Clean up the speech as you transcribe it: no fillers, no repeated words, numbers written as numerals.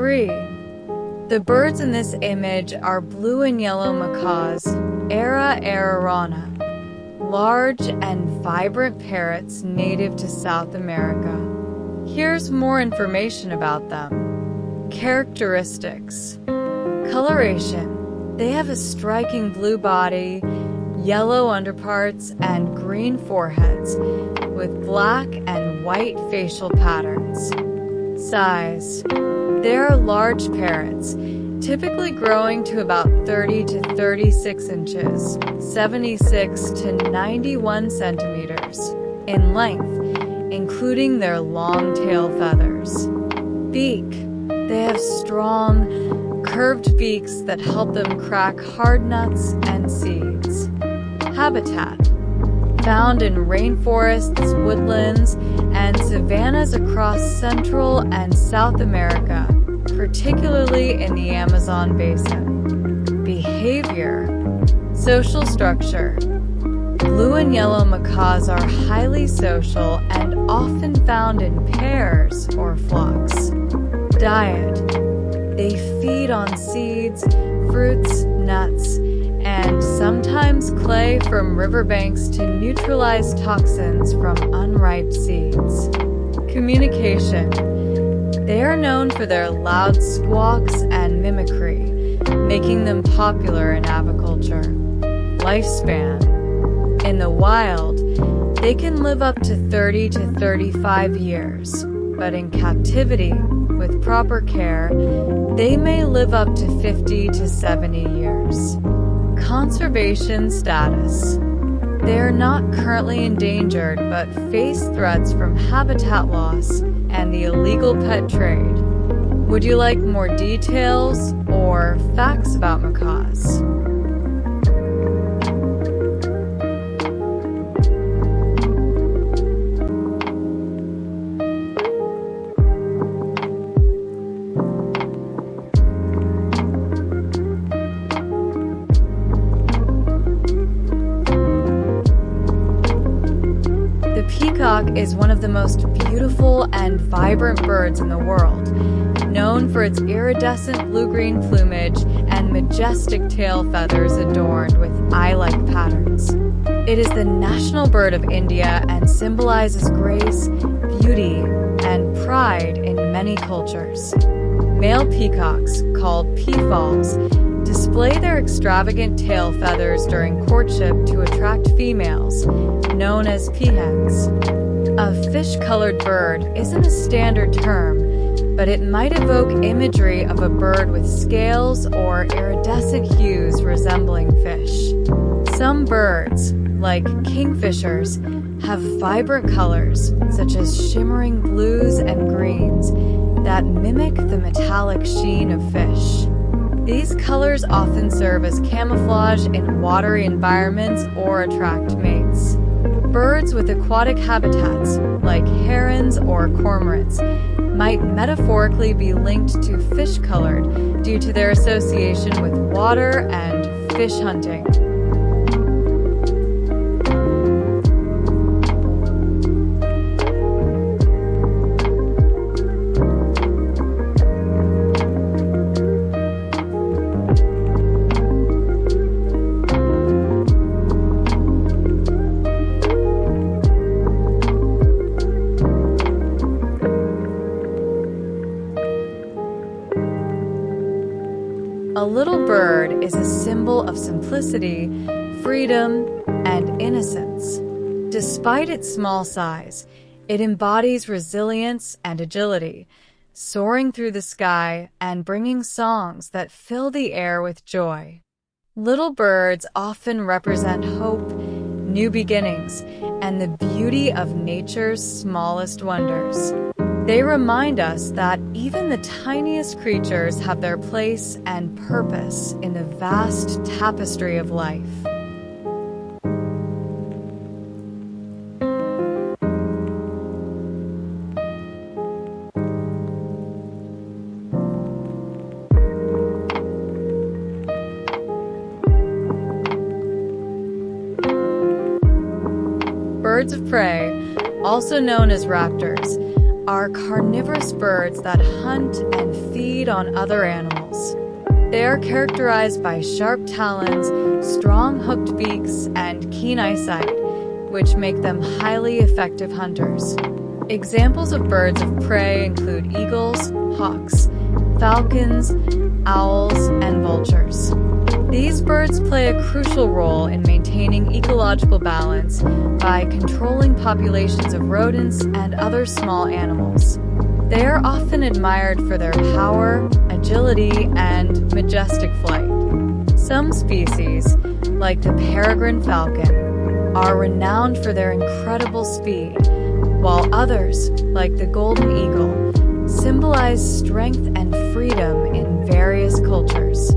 3. The birds in this image are blue and yellow macaws, Era ararana, large and vibrant parrots native to South America. Here's more information about them. Characteristics. Coloration. They have a striking blue body, yellow underparts, and green foreheads, with black and white facial patterns. Size. They are large parrots, typically growing to about 30 to 36 inches, 76 to 91 centimeters, in length, including their long tail feathers. Beak. They have strong, curved beaks that help them crack hard nuts and seeds. Habitat. Found in rainforests, woodlands, and savannas across Central and South America, particularly in the Amazon basin. Behavior. Social structure. Blue and yellow macaws are highly social and often found in pairs or flocks. Diet. They feed on seeds, fruits, nuts, and sometimes clay from riverbanks to neutralize toxins from unripe seeds. Communication. They are known for their loud squawks and mimicry, making them popular in aviculture. Lifespan. In the wild, they can live up to 30 to 35 years, but in captivity, with proper care, they may live up to 50 to 70 years. Conservation status. They are not currently endangered but face threats from habitat loss and the illegal pet trade. Would you like more details or facts about macaws? The peacock is one of the most beautiful and vibrant birds in the world, known for its iridescent blue-green plumage and majestic tail feathers adorned with eye-like patterns. It is the national bird of India and symbolizes grace, beauty, and pride in many cultures. Male peacocks, called peafowls, display their extravagant tail feathers during courtship to attract females, known as peahens. A fish-colored bird isn't a standard term, but it might evoke imagery of a bird with scales or iridescent hues resembling fish. Some birds, like kingfishers, have vibrant colors, such as shimmering blues and greens, that mimic the metallic sheen of fish. These colors often serve as camouflage in watery environments or attract mates. Birds with aquatic habitats, like herons or cormorants, might metaphorically be linked to fish-colored due to their association with water and fish hunting. A little bird is a symbol of simplicity, freedom, and innocence. Despite its small size, it embodies resilience and agility, soaring through the sky and bringing songs that fill the air with joy. Little birds often represent hope, new beginnings, and the beauty of nature's smallest wonders. They remind us that even the tiniest creatures have their place and purpose in the vast tapestry of life. Birds of prey, also known as raptors, are carnivorous birds that hunt and feed on other animals. They are characterized by sharp talons, strong hooked beaks, and keen eyesight, which make them highly effective hunters. Examples of birds of prey include eagles, hawks, falcons, owls, and vultures. These birds play a crucial role in maintaining ecological balance by controlling populations of rodents and other small animals. They are often admired for their power, agility, and majestic flight. Some species, like the peregrine falcon, are renowned for their incredible speed, while others, like the golden eagle, symbolize strength and freedom in various cultures.